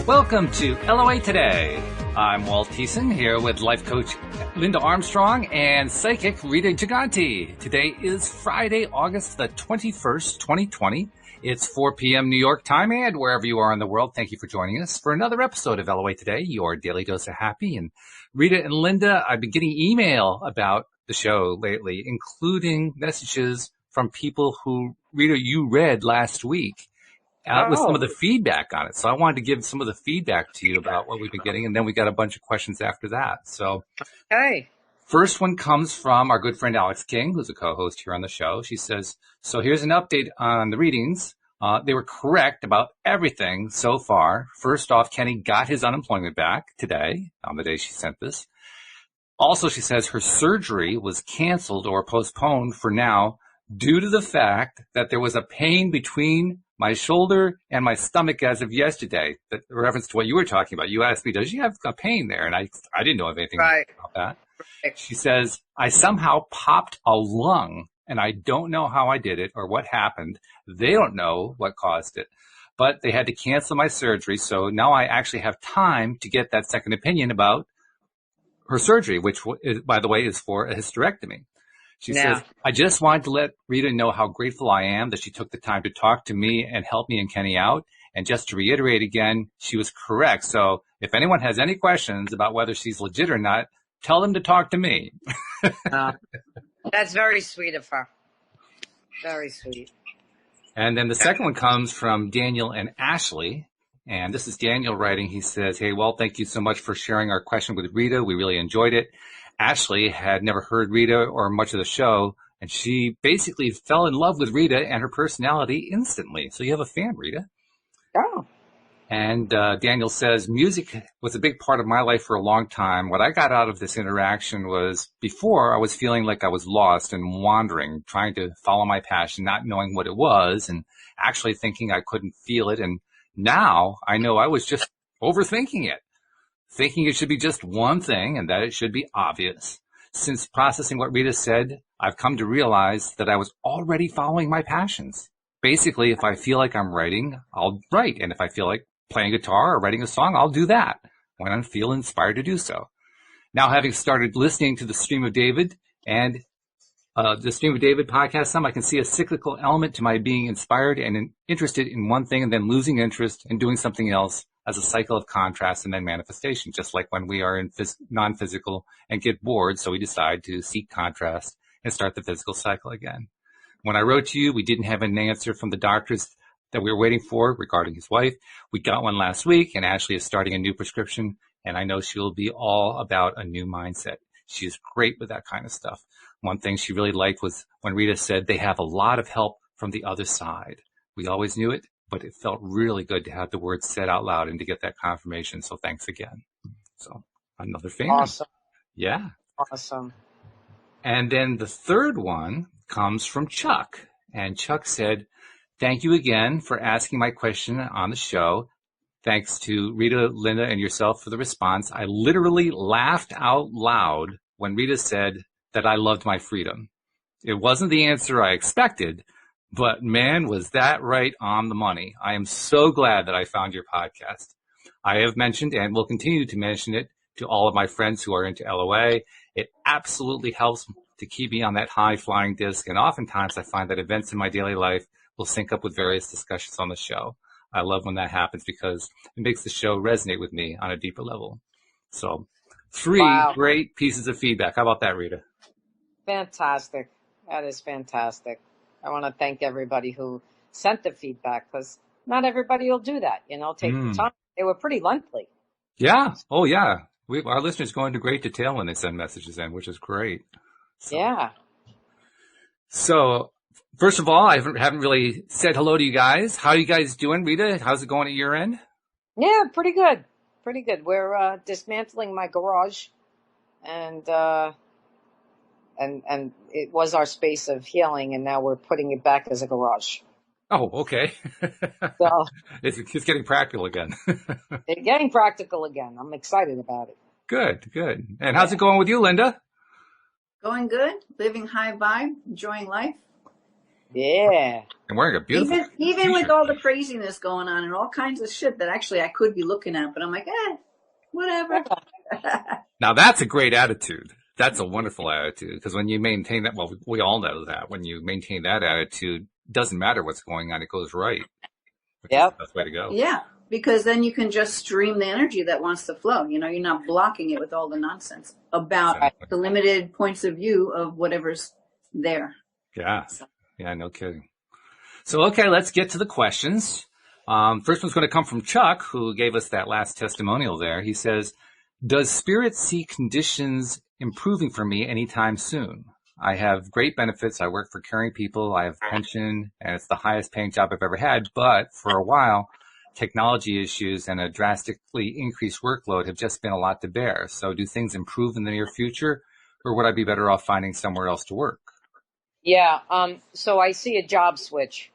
Welcome to LOA Today. I'm Walt Thiessen here with life coach Linda Armstrong and psychic Rita Giganti. Today is Friday, August the 21st, 2020. It's 4 p.m. New York time, and wherever you are in the world, thank you for joining us for another episode of LOA Today, your daily dose of happy. And Rita and Linda, I've been getting email about the show lately, including messages from people who, Rita, you read last week. With some of the feedback on it. So I wanted to give some of the feedback to you about what we've been getting, and then we got a bunch of questions after that. So, okay. First one comes from our good friend Alex King, who's a co-host here on the show. She says, so here's an update on the readings. They were correct about everything so far. First off, Kenny got his unemployment back today, on the day she sent this. Also, she says her surgery was canceled or postponed for now due to the fact that there was a pain between my shoulder and my stomach as of yesterday. That reference to what you were talking about. You asked me, does she have a pain there? And I didn't know anything about that. Right. She says, I somehow popped a lung, and I don't know how I did it or what happened. They don't know what caused it, but they had to cancel my surgery. So now I actually have time to get that second opinion about her surgery, which, by the way, is for a hysterectomy. She says, I just wanted to let Rita know how grateful I am that she took the time to talk to me and help me and Kenny out. And just to reiterate again, she was correct. So if anyone has any questions about whether she's legit or not, tell them to talk to me. That's very sweet of her. Very sweet. And then the second one comes from Daniel and Ashley. And this is Daniel writing. He says, hey, well, thank you so much for sharing our question with Rita. We really enjoyed it. Ashley had never heard Rita or much of the show, and she basically fell in love with Rita and her personality instantly. So you have a fan, Rita. Oh. And Daniel says, music was a big part of my life for a long time. What I got out of this interaction was before I was feeling like I was lost and wandering, trying to follow my passion, not knowing what it was, and actually thinking I couldn't feel it. And now I know I was just overthinking it. Thinking it should be just one thing and that it should be obvious. Since processing what Rita said, I've come to realize that I was already following my passions. Basically, if I feel like I'm writing, I'll write. And if I feel like playing guitar or writing a song, I'll do that when I feel inspired to do so. Now, having started listening to the Stream of David and the Stream of David podcast, I can see a cyclical element to my being inspired and interested in one thing and then losing interest and doing something else, as a cycle of contrast and then manifestation, just like when we are in non-physical and get bored, so we decide to seek contrast and start the physical cycle again. When I wrote to you, we didn't have an answer from the doctors that we were waiting for regarding his wife. We got one last week, and Ashley is starting a new prescription, and I know she will be all about a new mindset. She is great with that kind of stuff. One thing she really liked was when Rita said they have a lot of help from the other side. We always knew it, but it felt really good to have the words said out loud and to get that confirmation. So thanks again. So another fan. Awesome. Yeah. Awesome. And then the third one comes from Chuck. And Chuck said, thank you again for asking my question on the show. Thanks to Rita, Linda, and yourself for the response. I literally laughed out loud when Rita said that I loved my freedom. It wasn't the answer I expected, but man, was that right on the money. I am so glad that I found your podcast. I have mentioned and will continue to mention it to all of my friends who are into LOA. It absolutely helps to keep me on that high flying disc. And oftentimes I find that events in my daily life will sync up with various discussions on the show. I love when that happens because it makes the show resonate with me on a deeper level. So 3 great pieces of feedback. How about that, Rita? Fantastic. That is fantastic. I want to thank everybody who sent the feedback because not everybody will do that. Take the time. They were pretty lengthy. Yeah. Oh, yeah. Our listeners go into great detail when they send messages in, which is great. So. Yeah. So, first of all, I haven't really said hello to you guys. How are you guys doing, Rita? How's it going at your end? Yeah, pretty good. Pretty good. We're dismantling my garage, and it was our space of healing, and now we're putting it back as a garage. Oh, okay. So it's getting practical again. It's getting practical again. I'm excited about it. Good. And how's it going with you, Linda? Going good. Living high vibe. Enjoying life. Yeah. And wearing a beautiful Even with t-shirt. all the craziness going on and all kinds of shit that actually I could be looking at, but I'm like, whatever. Now that's a great attitude. That's a wonderful attitude, because when you maintain that, well, we all know that when you maintain that attitude, doesn't matter what's going on, it goes right, which is the best way to go. Yeah, because then you can just stream the energy that wants to flow. You know, you're not blocking it with all the nonsense about the limited points of view of whatever's there. Yeah. Yeah, no kidding. So, okay, let's get to the questions. First one's going to come from Chuck, who gave us that last testimonial there. He says, does Spirit see conditions improving for me anytime soon? I have great benefits. I work for caring people. I have pension, and it's the highest paying job I've ever had. But for a while, technology issues and a drastically increased workload have just been a lot to bear. So do things improve in the near future, or would I be better off finding somewhere else to work? Yeah. So I see a job switch.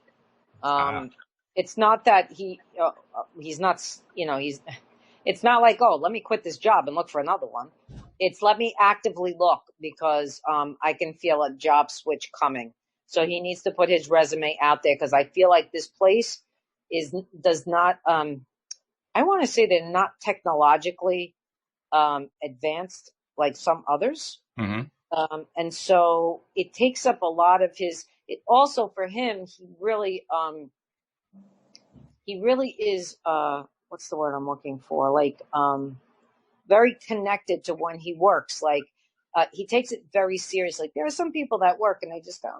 It's not that he's not, it's not like, oh, let me quit this job and look for another one. It's let me actively look, because I can feel a job switch coming. So he needs to put his resume out there, because I feel like this place does not, I want to say they're not technologically advanced like some others. Mm-hmm. And so it takes up a lot of it also for him, he really is, what's the word I'm looking for? Like, very connected to when he works. Like, he takes it very seriously. There are some people that work and they just go,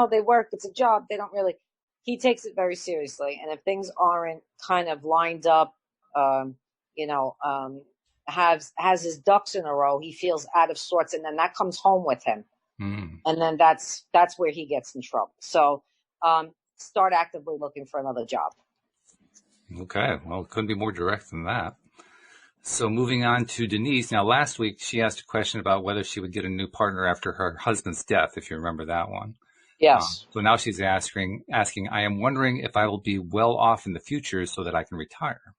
they work. It's a job. They don't really, he takes it very seriously. And if things aren't kind of lined up, has his ducks in a row, he feels out of sorts, and then that comes home with him. And then that's where he gets in trouble. So start actively looking for another job. Okay, well, it couldn't be more direct than that. So moving on to Denise. Now, last week she asked a question about whether she would get a new partner after her husband's death, if you remember that one. Yes. So now she's asking, I am wondering if I will be well off in the future so that I can retire.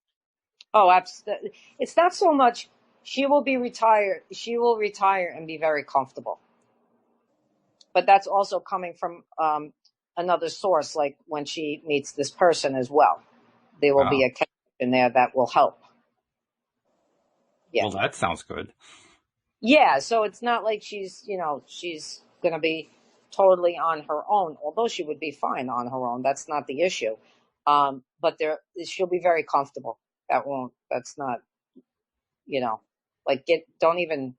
Oh, absolutely. It's not so much she will retire and be very comfortable. But that's also coming from another source, like when she meets this person as well. There will be a connection there that will help. Yeah. Well, that sounds good. Yeah, so it's not like she's going to be totally on her own, although she would be fine on her own. That's not the issue. But she'll be very comfortable. That's not, like don't even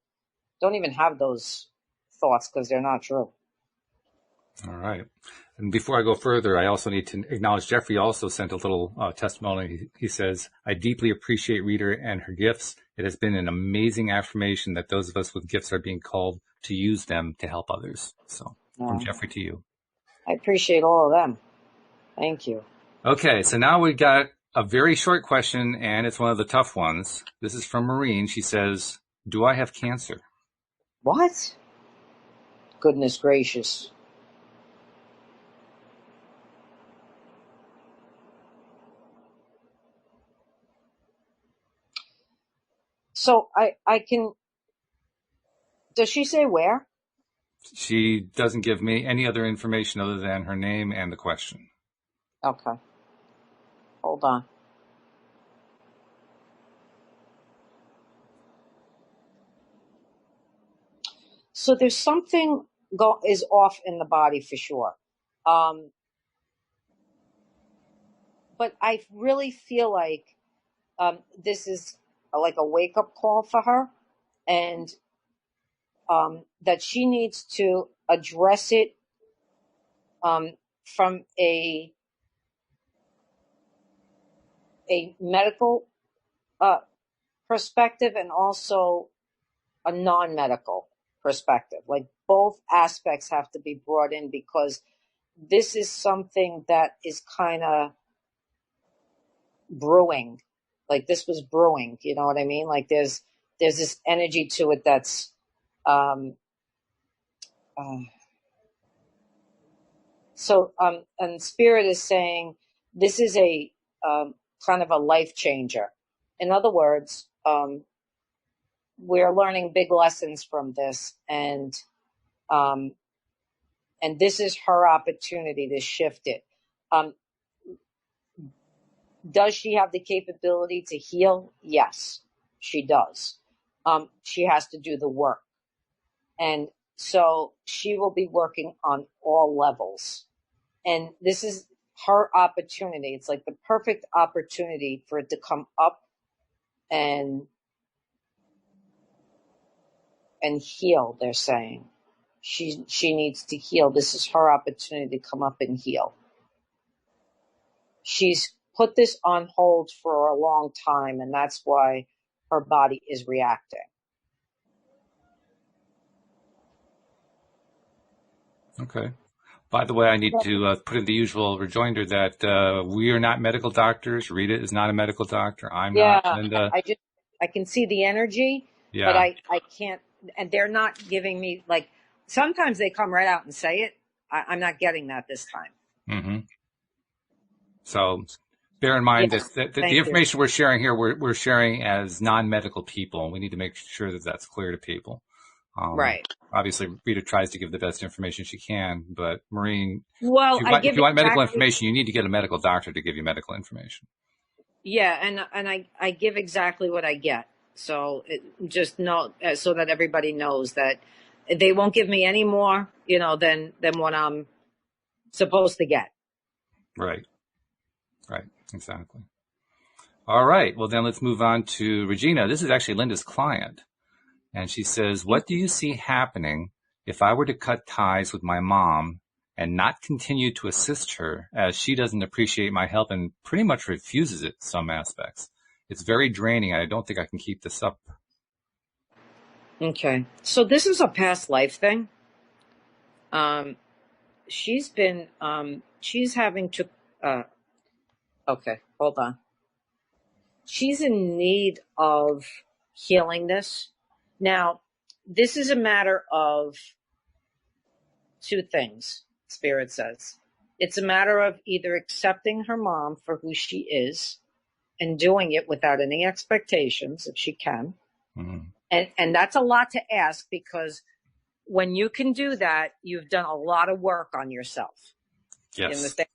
have those thoughts, because they're not true. All right. And before I go further, I also need to acknowledge Jeffrey also sent a little testimony. He says, I deeply appreciate Rita and her gifts. It has been an amazing affirmation that those of us with gifts are being called to use them to help others. So from Jeffrey to you. I appreciate all of them. Thank you. Okay. So now we got a very short question, and it's one of the tough ones. This is from Maureen. She says, do I have cancer? What? Goodness gracious. So I can, does she say where? She doesn't give me any other information other than her name and the question. Okay. Hold on. So there's something is off in the body for sure. But I really feel like this is like a wake-up call for her, and that she needs to address it from a medical perspective and also a non-medical perspective. Like both aspects have to be brought in, because this is something that is kind of brewing. Like this was brewing, you know what I mean? Like there's this energy to it that's and Spirit is saying this is a kind of a life changer. In other words, we're learning big lessons from this, and And this is her opportunity to shift it. Does she have the capability to heal? Yes, she does. She has to do the work. And so she will be working on all levels. And this is her opportunity. It's like the perfect opportunity for it to come up and heal, they're saying. She needs to heal. This is her opportunity to come up and heal. She's put this on hold for a long time, and that's why her body is reacting. Okay. By the way, I need to put in the usual rejoinder that we are not medical doctors. Rita is not a medical doctor. I'm not. Linda. I can see the energy, but I can't, and they're not giving me, like, sometimes they come right out and say it. I'm not getting that this time. Mm-hmm. So bear in mind that the information we're sharing here, we're sharing as non-medical people. We need to make sure that that's clear to people. Right. Obviously, Rita tries to give the best information she can, but Maureen, well, if you want medical information, you need to get a medical doctor to give you medical information. Yeah, and I give exactly what I get. So just know, so that everybody knows that they won't give me any more, than what I'm supposed to get. Right. Right. Exactly. All right. Well, then let's move on to Regina. This is actually Linda's client. And she says, what do you see happening if I were to cut ties with my mom and not continue to assist her, as she doesn't appreciate my help and pretty much refuses it in some aspects? It's very draining. I don't think I can keep this up. Okay. So this is a past life thing. She's been, she's having to, okay, hold on. She's in need of healing this. Now, this is a matter of two things, Spirit says. It's a matter of either accepting her mom for who she is and doing it without any expectations, if she can. Mm-hmm. And that's a lot to ask, because when you can do that, you've done a lot of work on yourself. Yes. You understand?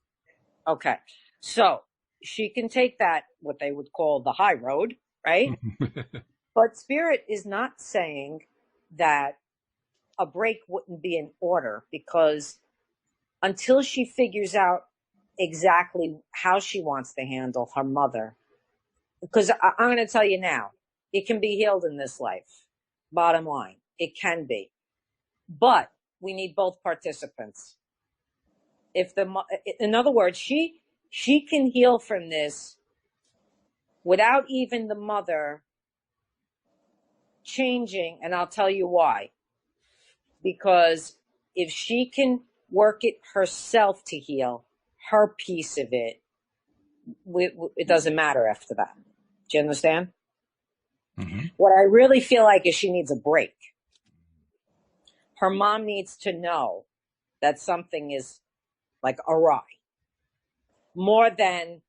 Okay. So she can take that, what they would call the high road, right? But Spirit is not saying that a break wouldn't be in order, because until she figures out exactly how she wants to handle her mother, because I'm going to tell you now, it can be healed in this life. Bottom line, it can be. But we need both participants. In other words, she can heal from this without even the mother changing, and I'll tell you why. Because if she can work it herself to heal her piece of it, it doesn't matter after that. Do you understand? Mm-hmm. What I really feel like is she needs a break. Her mom needs to know that something is like awry. More than,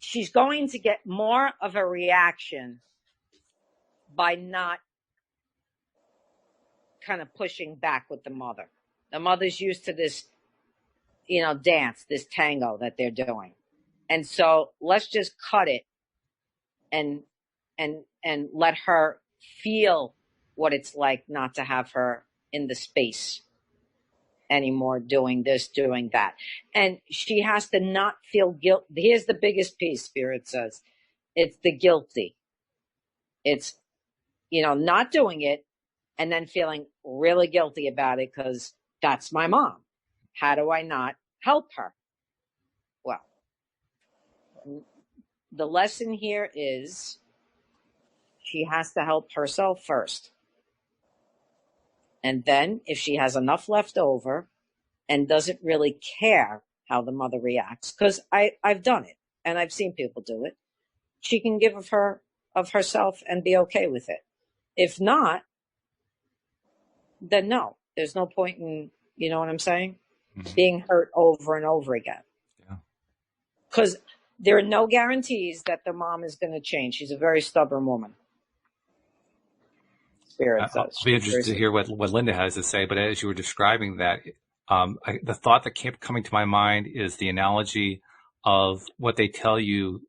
she's going to get more of a reaction by not kind of pushing back with the mother. The mother's used to this, dance, this tango that they're doing. And so let's just cut it and let her feel what it's like not to have her in the space anymore, doing this, doing that. And she has to not feel guilt. Here's the biggest piece, Spirit says. It's the guilty. It's, not doing it and then feeling really guilty about it because that's my mom. How do I not help her? Well, the lesson here is she has to help herself first. And then if she has enough left over and doesn't really care how the mother reacts, because I've done it and I've seen people do it, she can give of herself and be okay with it. If not, then no, there's no point in, you know what I'm saying? Mm-hmm. Being hurt over and over again. Yeah. Because there are no guarantees that the mom is going to change. She's a very stubborn woman. Spirit I'll says. be interested to hear what Linda has to say. But as you were describing that, the thought that kept coming to my mind is the analogy of what they tell you,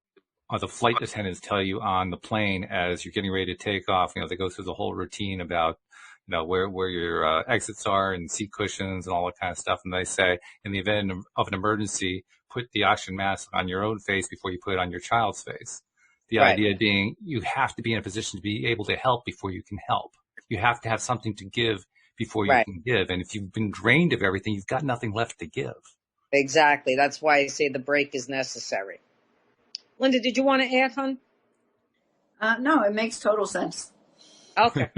or the flight attendants tell you on the plane as you're getting ready to take off. They go through the whole routine about, where your exits are and seat cushions and all that kind of stuff. And they say, in the event of an emergency, put the oxygen mask on your own face before you put it on your child's face. The idea being you have to be in a position to be able to help before you can help. You have to have something to give before you can give. And if you've been drained of everything, you've got nothing left to give. Exactly. That's why I say the break is necessary. Linda, did you want to add, hon? No, it makes total sense. Okay.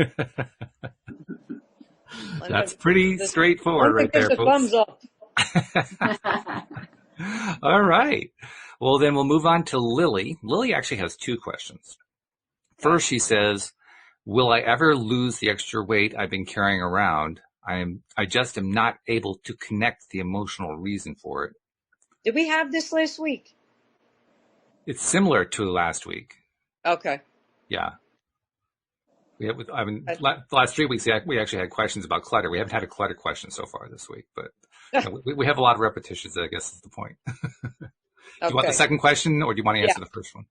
That's pretty straightforward right there, folks. Thumbs up. All right. Well, then we'll move on to Lily. Lily actually has two questions. First, she says, will I ever lose the extra weight I've been carrying around? I just am not able to connect the emotional reason for it. Did we have this last week? It's similar to last week. Okay. Yeah. The last 3 weeks, we actually had questions about clutter. We haven't had a clutter question so far this week, but we have a lot of repetitions, I guess is the point. Do you want the second question, or do you want to answer the first one?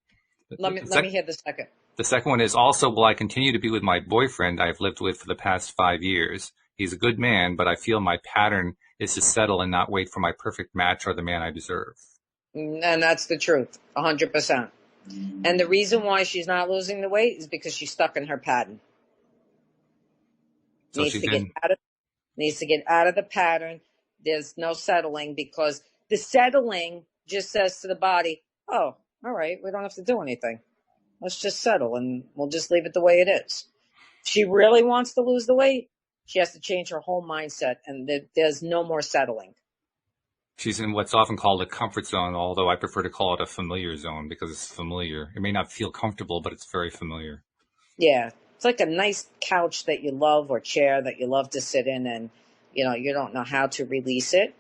Let me hear the second. The second one is also, will I continue to be with my boyfriend I've lived with for the past 5 years? He's a good man, but I feel my pattern is to settle and not wait for my perfect match or the man I deserve. And that's the truth, 100%. And the reason why she's not losing the weight is because she's stuck in her pattern. So needs to get out of the pattern. There's no settling, because the settling just says to the body, oh, all right, we don't have to do anything. Let's just settle and we'll just leave it the way it is. If she really wants to lose the weight, she has to change her whole mindset, and there's no more settling. She's in what's often called a comfort zone, although I prefer to call it a familiar zone because it's familiar. It may not feel comfortable, but it's very familiar. Yeah. It's like a nice couch that you love, or chair that you love to sit in, and, you don't know how to release it.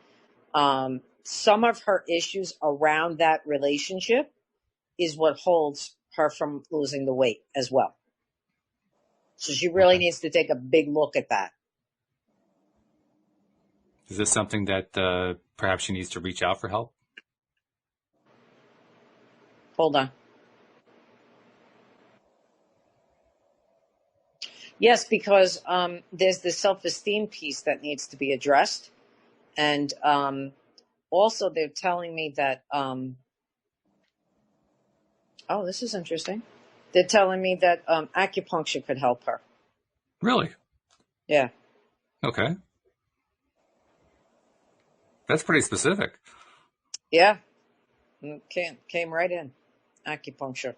Some of her issues around that relationship is what holds her from losing the weight as well. So she really needs to take a big look at that. Is this something that perhaps she needs to reach out for help? Hold on. Yes, because there's the self-esteem piece that needs to be addressed. And also they're telling me that, this is interesting. They're telling me that acupuncture could help her. Really? Yeah. Okay. That's pretty specific. Yeah. Came right in. Acupuncture.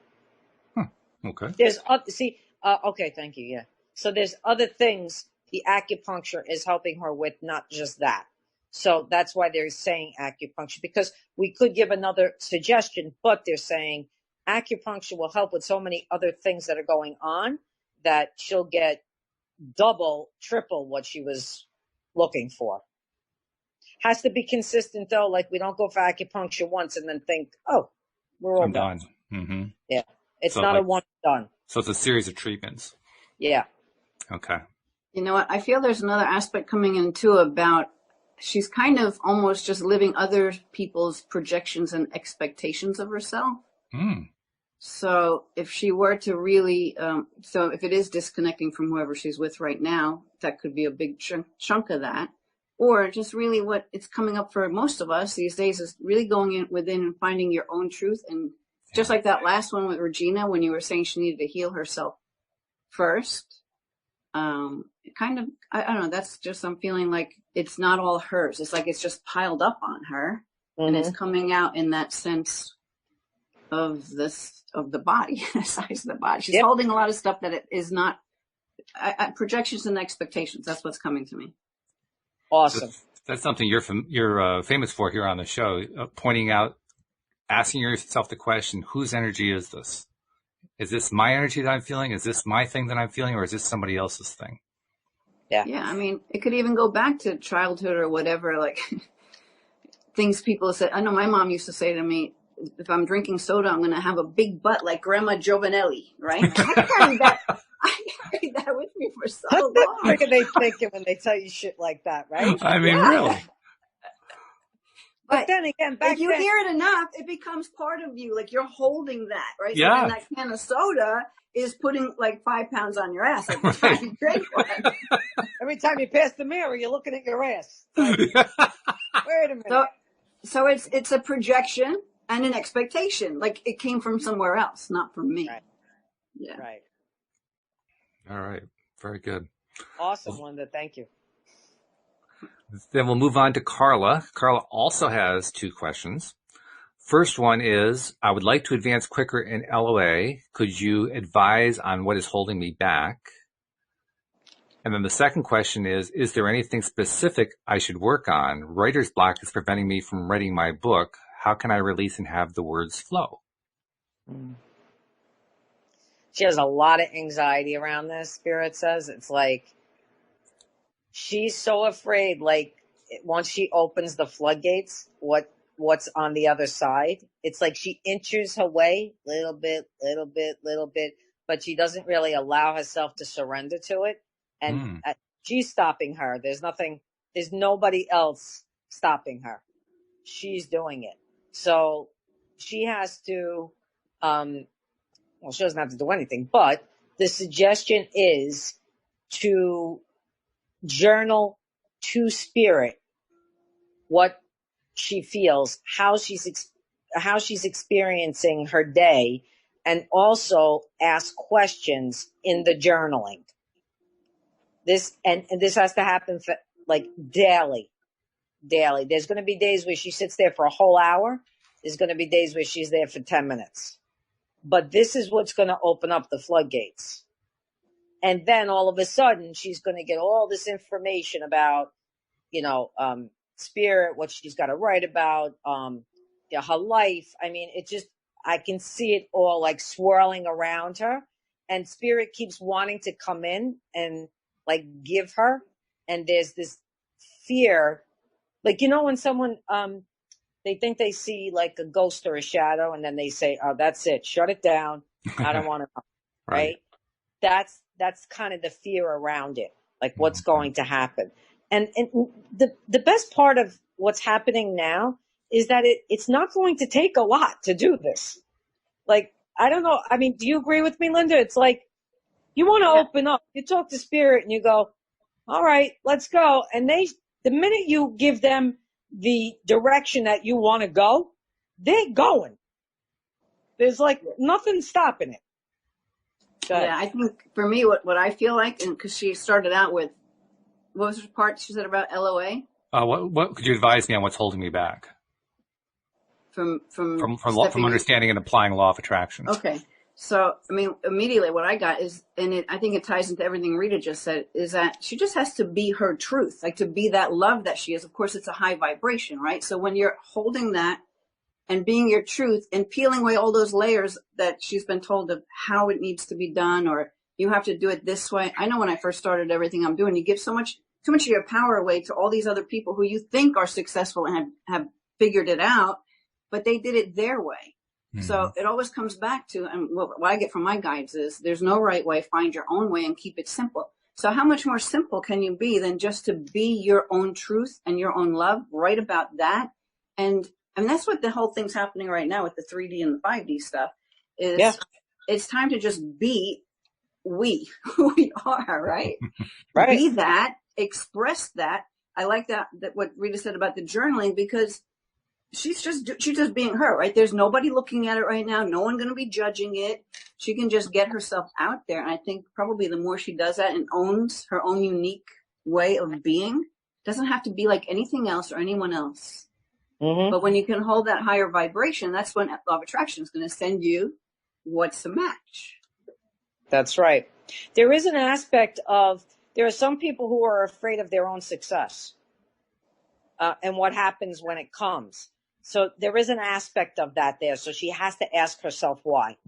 Okay. There's okay, thank you. Yeah. So there's other things the acupuncture is helping her with, not just that. So that's why they're saying acupuncture, because we could give another suggestion, but they're saying acupuncture will help with so many other things that are going on that she'll get double, triple what she was looking for. Has to be consistent, though. Like, we don't go for acupuncture once and then think, oh, we're all done. Mm-hmm. Yeah. It's not a one and done. So it's a series of treatments. Yeah. Okay. You know what? I feel there's another aspect coming in, too, about she's kind of almost just living other people's projections and expectations of herself. Mm. So if she were to really, so if it is disconnecting from whoever she's with right now, that could be a big chunk of that. Or just really what it's coming up for most of us these days is really going within and finding your own truth. And just like that last one with Regina, when you were saying she needed to heal herself first, kind of, I don't know, that's just, I'm feeling like it's not all hers. It's like it's just piled up on her, and it's coming out in that sense of the body, the size of the body. She's holding a lot of stuff that it is not, projections and expectations. That's what's coming to me. Awesome. That's something you're famous for here on the show, pointing out, asking yourself the question, whose energy is this? Is this my energy that I'm feeling? Is this my thing that I'm feeling? Or is this somebody else's thing? Yeah. Yeah. I mean, it could even go back to childhood or whatever, like things people said. I know my mom used to say to me, if I'm drinking soda, I'm going to have a big butt like Grandma Giovanelli, right? I carried that with me for so What long. are they thinking when they tell you shit like that, right? I mean, Yeah. really. But then again, back if you then, hear it enough, it becomes part of you. Like you're holding that, right? Yeah. So then that can of soda is putting like 5 pounds on your ass every time you drink one. every time you pass the mirror, you're looking at your ass. Like, wait a minute. So it's a projection and an expectation. Like it came from somewhere else, not from me. Right. Yeah. Right. All right. Very good. Awesome, Linda. Thank you. Then we'll move on to Carla. Carla also has 2 questions. First one is, I would like to advance quicker in LOA. Could you advise on what is holding me back? And then the second question is there anything specific I should work on? Writer's block is preventing me from writing my book. How can I release and have the words flow? She has a lot of anxiety around this, Spirit says. It's like she's so afraid, like once she opens the floodgates, what's on the other side. It's like she inches her way little bit, but she doesn't really allow herself to surrender to it. And she's stopping her. There's nobody else stopping her. She's doing it. So she has to, she doesn't have to do anything, but the suggestion is to journal to Spirit what she feels, how she's experiencing her day, and also ask questions in the journaling. This has to happen for like daily. There's going to be days where she sits there for a whole hour. There's going to be days where she's there for 10 minutes. But this is what's going to open up the floodgates. And then all of a sudden, she's going to get all this information about, Spirit, what she's got to write about, her life. I mean, I can see it all like swirling around her. And Spirit keeps wanting to come in and like give her. And there's this fear, like, when someone, they think they see like a ghost or a shadow, and then they say, "Oh, that's it. Shut it down. I don't want to know." Right? That's kind of the fear around it, like what's going to happen. And the best part of what's happening now is that it's not going to take a lot to do this. Like, I don't know. I mean, do you agree with me, Linda? It's like you want to open up. You talk to Spirit and you go, "All right, let's go." And the minute you give them the direction that you want to go, they're going. There's like nothing stopping it. Yeah, I think for me, what I feel like, and because she started out with, what was the part she said about LOA? What could you advise me on what's holding me back? From understanding and applying law of attraction. Okay. So, I mean, immediately what I got is, and I think it ties into everything Rita just said, is that she just has to be her truth, like to be that love that she is. Of course, it's a high vibration, right? So when you're holding that and being your truth and peeling away all those layers that she's been told of how it needs to be done, or you have to do it this way. I know when I first started everything I'm doing, you give too much of your power away to all these other people who you think are successful and have figured it out, but they did it their way. So it always comes back to, and what I get from my guides is, there's no right way, find your own way and keep it simple. So how much more simple can you be than just to be your own truth and your own love? Write about that. And that's what the whole thing's happening right now with the 3D and the 5D stuff is It's time to just be who we are, right? Right. Be that, express that. I like that what Rita said about the journaling, because she's just being her, right? There's nobody looking at it right now. No one going to be judging it. She can just get herself out there. And I think probably the more she does that and owns her own unique way of being, doesn't have to be like anything else or anyone else. Mm-hmm. But when you can hold that higher vibration, that's when law of attraction is going to send you what's a match. That's right. There is an aspect of, there are some people who are afraid of their own success and what happens when it comes. So there is an aspect of that there. So she has to ask herself why.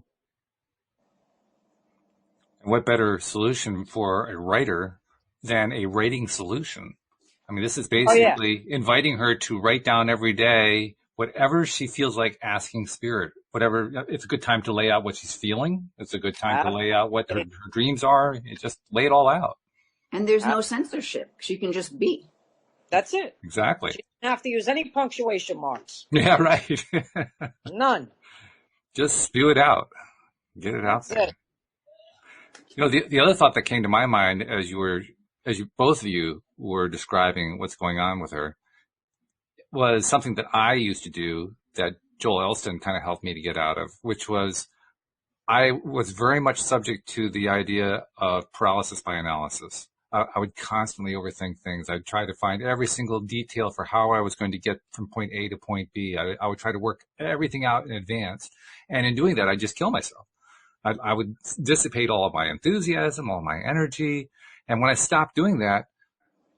And what better solution for a writer than a rating solution? I mean, this is basically inviting her to write down every day whatever she feels like asking Spirit, whatever. It's a good time to lay out what she's feeling. It's a good time to lay out what her dreams are. Just lay it all out. And there's no censorship. She can just be. That's it. Exactly. She doesn't have to use any punctuation marks. Yeah, right. None. Just spew it out. Get it out there. You know, the other thought that came to my mind as both of you were describing what's going on with her was something that I used to do that Joel Elston kind of helped me to get out of, which was I was very much subject to the idea of paralysis by analysis. I would constantly overthink things. I'd try to find every single detail for how I was going to get from point A to point B. I would try to work everything out in advance. And in doing that, I'd just kill myself. I would dissipate all of my enthusiasm, all my energy. And when I stopped doing that,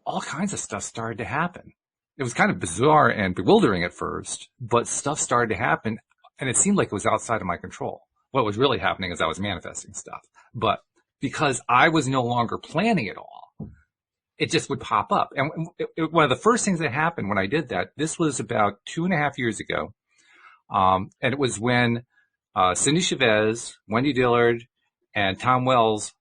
all kinds of stuff started to happen. It was kind of bizarre and bewildering at first, but stuff started to happen, and it seemed like it was outside of my control. What was really happening is I was manifesting stuff. But because I was no longer planning it all, it just would pop up. And one of the first things that happened when I did that, this was about 2.5 years ago, and it was when Cindy Chavez, Wendy Dillard, and Tom Wells,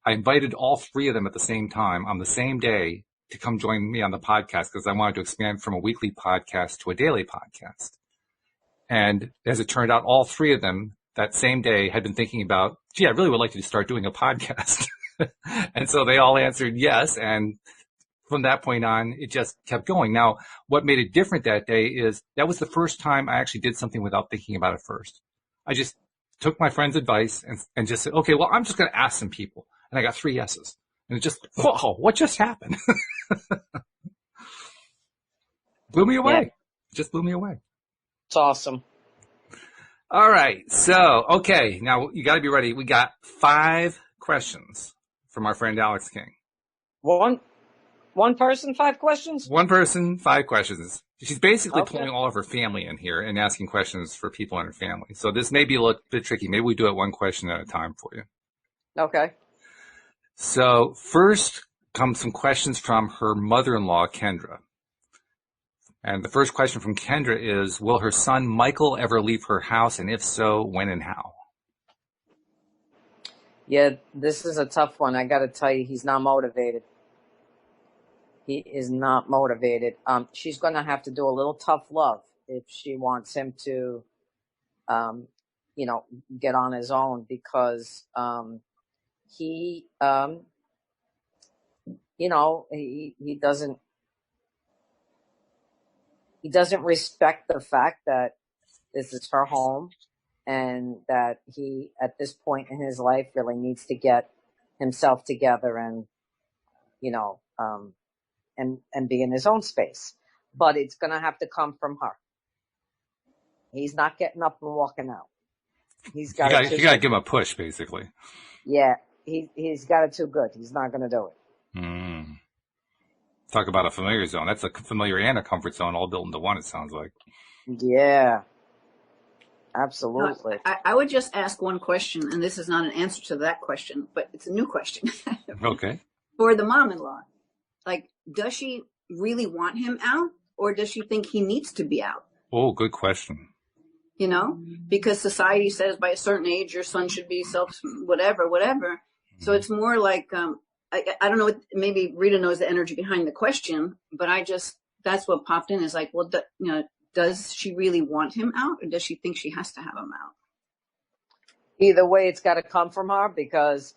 I invited all three of them at the same time on the same day to come join me on the podcast because I wanted to expand from a weekly podcast to a daily podcast. And as it turned out, all three of them that same day had been thinking about, gee, I really would like to start doing a podcast. And so they all answered yes. And from that point on, it just kept going. Now, what made it different that day is that was the first time I actually did something without thinking about it first. I just took my friend's advice and just said, okay, well, I'm just going to ask some people. And I got 3 yeses. And it just, whoa, what just happened? Blew me away. Yeah. Just blew me away. It's awesome. All right. So, okay. Now you got to be ready. We got 5 questions from our friend Alex King. One person, 5 questions? One person, 5 questions. She's basically pulling all of her family in here and asking questions for people in her family. So this may be a little bit tricky. Maybe we do it one question at a time for you. Okay. So first comes some questions from her mother-in-law, Kendra. And the first question from Kendra is, will her son Michael ever leave her house? And if so, when and how? Yeah, this is a tough one. I got to tell you, he's not motivated. He is not motivated. She's going to have to do a little tough love if she wants him to, get on his own because he doesn't respect the fact that this is her home and that he, at this point in his life, really needs to get himself together and, and be in his own space. But it's going to have to come from her. He's not getting up and walking out. You got to give him a push, basically. Yeah, he's got it too good. He's not going to do it. Talk about a familiar zone. That's a familiar and a comfort zone all built into one, it sounds like. Yeah, absolutely. I would just ask one question, and this is not an answer to that question, but it's a new question. Okay. For the mom-in-law, does she really want him out, or does she think he needs to be out? Oh, good question. Because society says by a certain age, your son should be whatever. So it's more like, I don't know, maybe Rita knows the energy behind the question, but that's what popped in is like, well, does she really want him out, or does she think she has to have him out? Either way, it's got to come from her because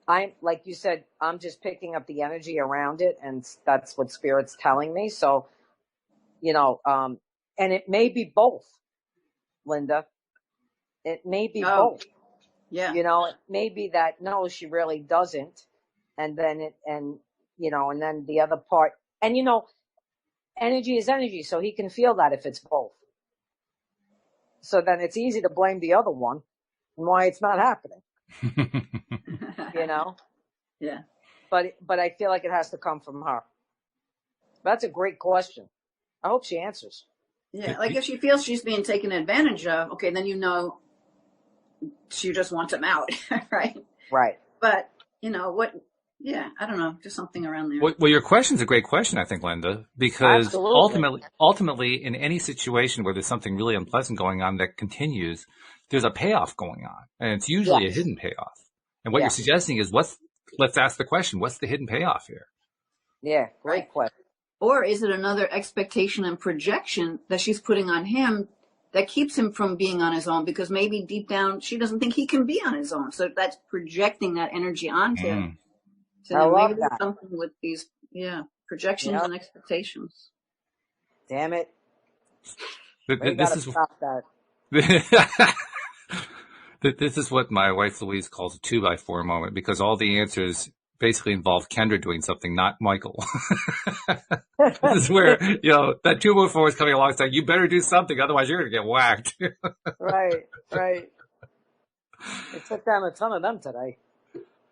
like you said, I'm just picking up the energy around it, and that's what Spirit's telling me. So, and it may be both, Linda. It may be both. Yeah. It may be that, no, she really doesn't. And then and then the other part, and energy is energy. So he can feel that if it's both. So then it's easy to blame the other one and why it's not happening. Yeah. But I feel like it has to come from her. That's a great question. I hope she answers. Yeah. Like if she feels she's being taken advantage of, okay, then she just wants him out. Right. Right. But Yeah, I don't know, just something around there. Well, your question's a great question, I think, Linda, because Absolutely. ultimately, in any situation where there's something really unpleasant going on that continues, there's a payoff going on, and it's usually a Yes. hidden payoff. And what you're Yes. suggesting is, let's ask the question, what's the hidden payoff here? Yeah. Great Right. question. Or is it another expectation and projection that she's putting on him that keeps him from being on his own? Because maybe deep down she doesn't think he can be on his own. So that's projecting that energy onto Mm. to I him. love Maybe there's that. something with these, projections Yep. and expectations. Damn it. Th- We th- This gotta is stop that. this is what my wife Louise calls a 2x4 moment, because all the answers basically involve Kendra doing something, not Michael. This is where, that 2x4 is coming along saying, you better do something, otherwise you're going to get whacked. Right. Right. It took down a ton of them today.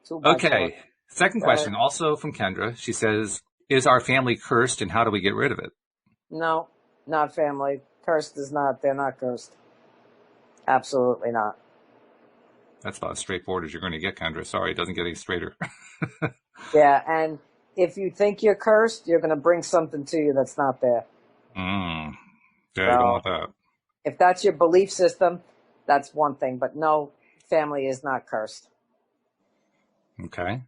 2x4. Okay. Second question, also from Kendra. She says, is our family cursed and how do we get rid of it? No, not family. Cursed is not. They're not cursed. Absolutely not. That's about as straightforward as you're going to get, Kendra. Sorry, it doesn't get any straighter. Yeah, and if you think you're cursed, you're going to bring something to you that's not there. Yeah, So, you don't want that. if that's your belief system, that's one thing. But no, family is not cursed. Okay.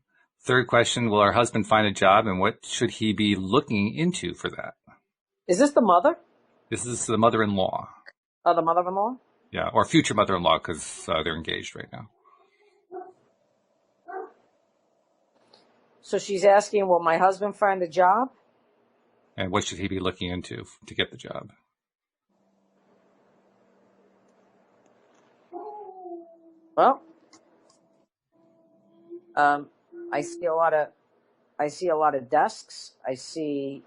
Third question, will our husband find a job and what should he be looking into for that? Is this the mother? This is the mother-in-law. Oh, the mother-in-law? Yeah, or future mother-in-law, because they're engaged right now. So she's asking, will my husband find a job? And what should he be looking into to get the job? Well, I see a lot of desks. I see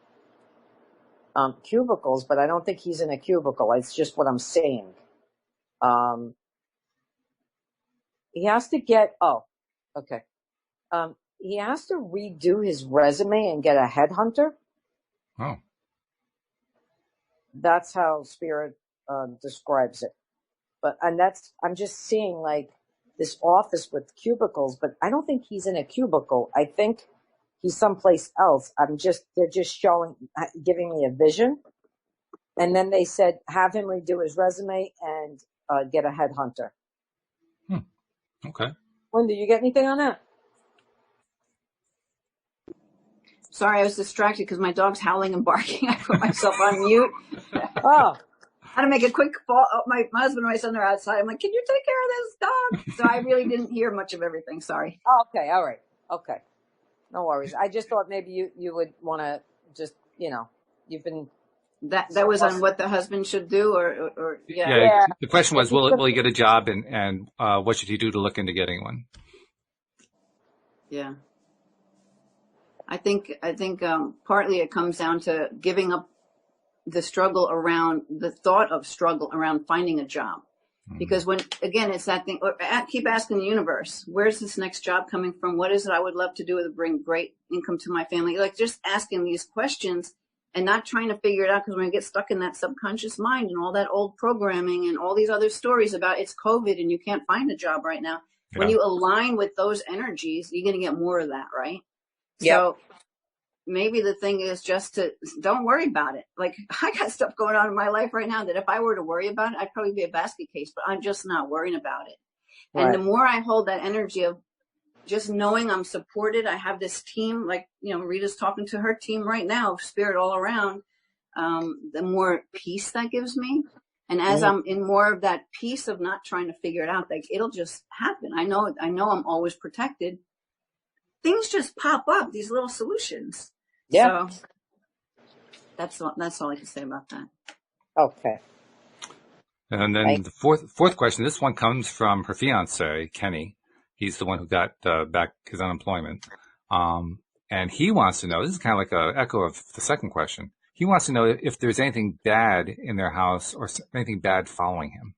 cubicles, but I don't think he's in a cubicle. It's just what I'm seeing. He has to get. Oh, okay. He has to redo his resume and get a headhunter. Oh, That's how Spirit describes it. I'm just seeing like this office with cubicles, but I don't think he's in a cubicle. I think he's someplace else. They're just giving me a vision. And then they said, have him redo his resume and get a headhunter. okay. Linda, you get anything on that? Sorry, I was distracted because my dog's howling and barking. I put myself on mute. Oh, I had to make a quick call. Oh, my husband and my son are outside. I'm like, can you take care of this dog? So I really didn't hear much of everything. Sorry. oh, okay. All right. Okay. No worries. I just thought maybe you would want to just, you've been. That was on what the husband should do, or yeah. Yeah. The question was, will he get a job and what should he do to look into getting one? Yeah. I think partly it comes down to giving up the thought of struggle around finding a job. Because it's that thing, keep asking the universe, where's this next job coming from? What is it I would love to do to bring great income to my family? Like just asking these questions and not trying to figure it out, because when you get stuck in that subconscious mind and all that old programming and all these other stories about it's COVID and you can't find a job right now, when you align with those energies, you're going to get more of that, right? Yep. So maybe the thing is just to don't worry about it. Like I got stuff going on in my life right now that if I were to worry about it, I'd probably be a basket case, but I'm just not worrying about it. Right. And the more I hold that energy of just knowing I'm supported, I have this team, like, Rita's talking to her team right now, Spirit all around, the more peace that gives me. And as I'm in more of that peace of not trying to figure it out, like it'll just happen. I know I'm always protected. Things just pop up, these little solutions. Yeah. So that's all I can say about that. Okay. And then the fourth question, this one comes from her fiance, Kenny. He's the one who got back his unemployment. And he wants to know, this is kind of like an echo of the second question. He wants to know if there's anything bad in their house or anything bad following him.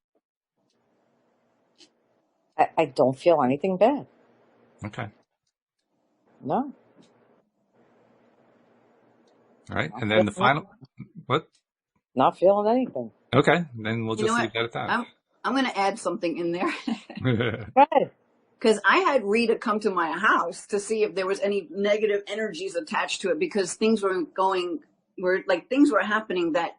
I don't feel anything bad. Okay. No. All right. And then the final, what? Not feeling anything. Okay. Then we'll just leave that at that. I'm going to add something in there. Go ahead. Because I had Rita come to my house to see if there was any negative energies attached to it, because things were happening that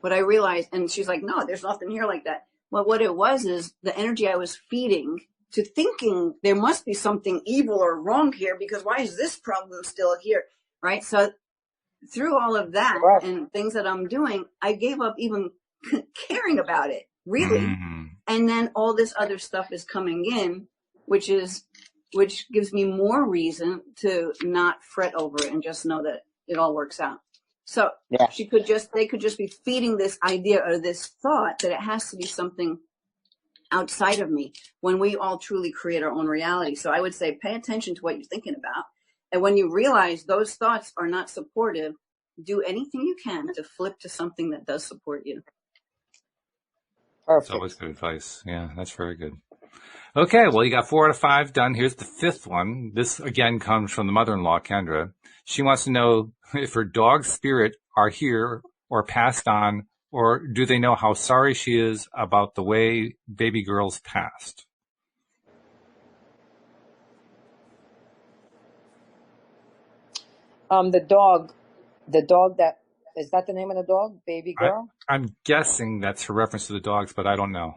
what I realized, and she's like, no, there's nothing here like that. Well, what it was is the energy I was feeding to thinking there must be something evil or wrong here, because why is this problem still here? Right. So through all of that and things that I'm doing, I gave up even caring about it, really. Mm-hmm. And then all this other stuff is coming in, which gives me more reason to not fret over it and just know that it all works out. So they could just be feeding this idea or this thought that it has to be something outside of me, when we all truly create our own reality. So I would say, pay attention to what you're thinking about. And when you realize those thoughts are not supportive, do anything you can to flip to something that does support you. Perfect. That's always good advice. Yeah, that's very good. Okay, well, you got 4 out of 5 done. Here's the 5th one. This, again, comes from the mother-in-law, Kendra. She wants to know if her dog's spirit are here or passed on, or do they know how sorry she is about the way baby girls passed? The dog that, is that the name of the dog? Baby girl? I'm guessing that's her reference to the dogs, but I don't know.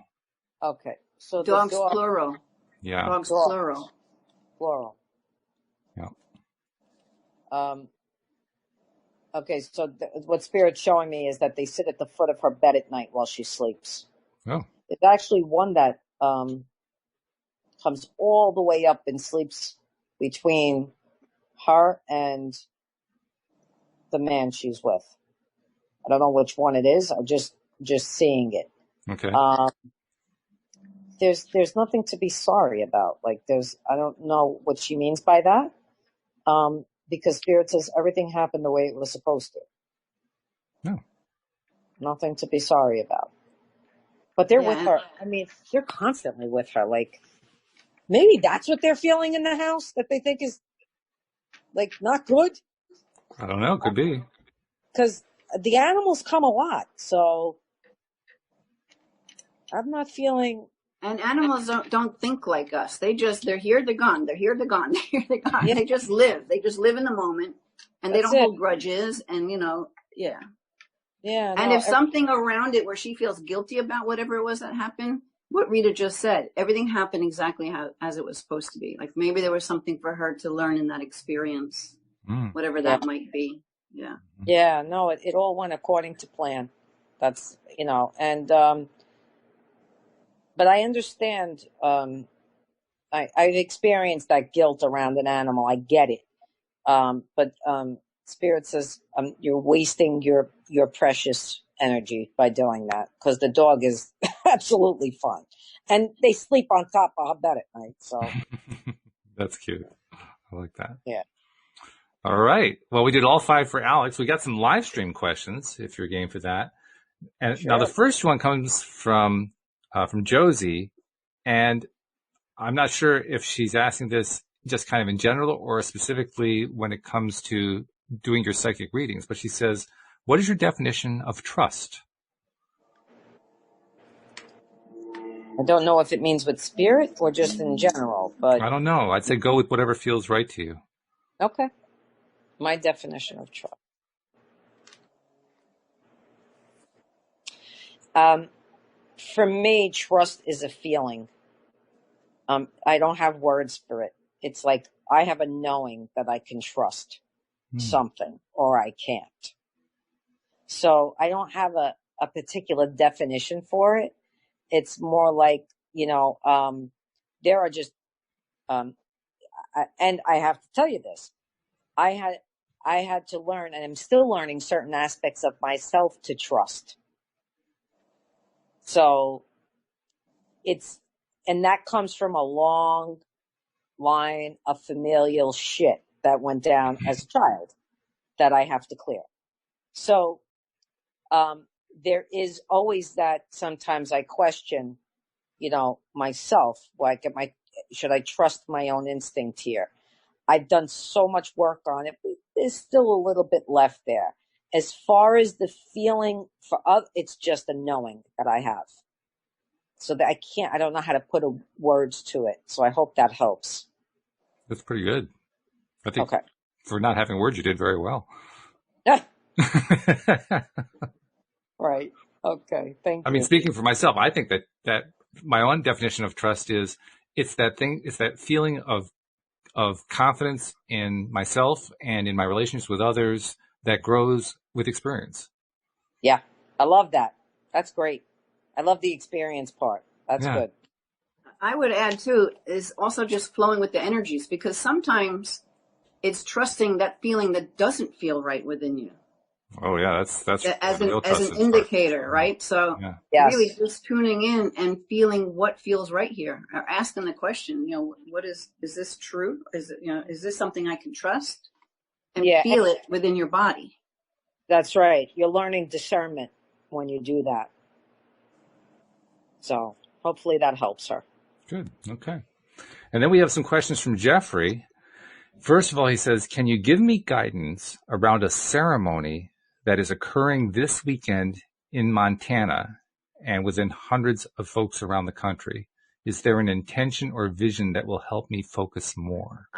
Okay. So dogs the dog, plural. Yeah. Dogs plural. Plural. Yeah. Okay, so what Spirit's showing me is that they sit at the foot of her bed at night while she sleeps. Oh. It's actually one that comes all the way up and sleeps between her and the man she's with. I don't know which one it is. I'm just seeing it. Okay. There's nothing to be sorry about. Like I don't know what she means by that. Because Spirit says everything happened the way it was supposed to. No. Nothing to be sorry about. But they're with her. I mean, they're constantly with her. Like, maybe that's what they're feeling in the house that they think is, like, not good. I don't know. Could be. Because the animals come a lot. So I'm not feeling... And animals don't think like us. They're here, they're gone. They're here, they're gone. They're here, they're gone. Yeah. They just live. They just live in the moment. And they don't hold grudges. And, yeah. Yeah. And if something around it where she feels guilty about whatever it was that happened, what Rita just said, everything happened exactly as it was supposed to be. Like maybe there was something for her to learn in that experience, whatever that might be. Yeah. Yeah, no, it all went according to plan. That's, and... But I understand, I've experienced that guilt around an animal. I get it. But Spirit says you're wasting your precious energy by doing that, because the dog is absolutely fun. And they sleep on top of her bed at night. So That's cute. I like that. Yeah. All right. Well, we did all 5 for Alex. We got some live stream questions if you're game for that. And Sure. Now the first one comes from Josie, and I'm not sure if she's asking this just kind of in general or specifically when it comes to doing your psychic readings, but she says, what is your definition of trust? I don't know if it means with Spirit or just in general, but... I don't know. I'd say go with whatever feels right to you. Okay. My definition of trust. For me, trust is a feeling. I don't have words for it. It's like I have a knowing that I can trust something or I can't. So I don't have a particular definition for it. It's more like, there are just, and I have to tell you this, I had to learn, and I'm still learning certain aspects of myself to trust. So and that comes from a long line of familial shit that went down as a child that I have to clear. So, there is always that sometimes I question, myself, like, should I trust my own instinct here? I've done so much work on it, but there's still a little bit left there. As far as the feeling for it's just a knowing that I have. So that I don't know how to put words to it. So I hope that helps. That's pretty good. I think Okay. for not having words, you did very well. Right. Okay. Thank you. I mean, speaking for myself, I think that my own definition of trust is it's that feeling of confidence in myself and in my relationships with others that grows with experience. Yeah. I love that. That's great. I love the experience part. That's good. I would add too, is also just flowing with the energies, because sometimes it's trusting that feeling that doesn't feel right within you. Oh yeah, that's as an indicator, right? So really just tuning in and feeling what feels right here, or asking the question, what is this true? Is it, is this something I can trust? And feel it within your body. That's right. You're learning discernment when you do that. So hopefully that helps her. Good. Okay. And then we have some questions from Jeffrey. First of all, he says, can you give me guidance around a ceremony that is occurring this weekend in Montana and within hundreds of folks around the country? Is there an intention or vision that will help me focus more?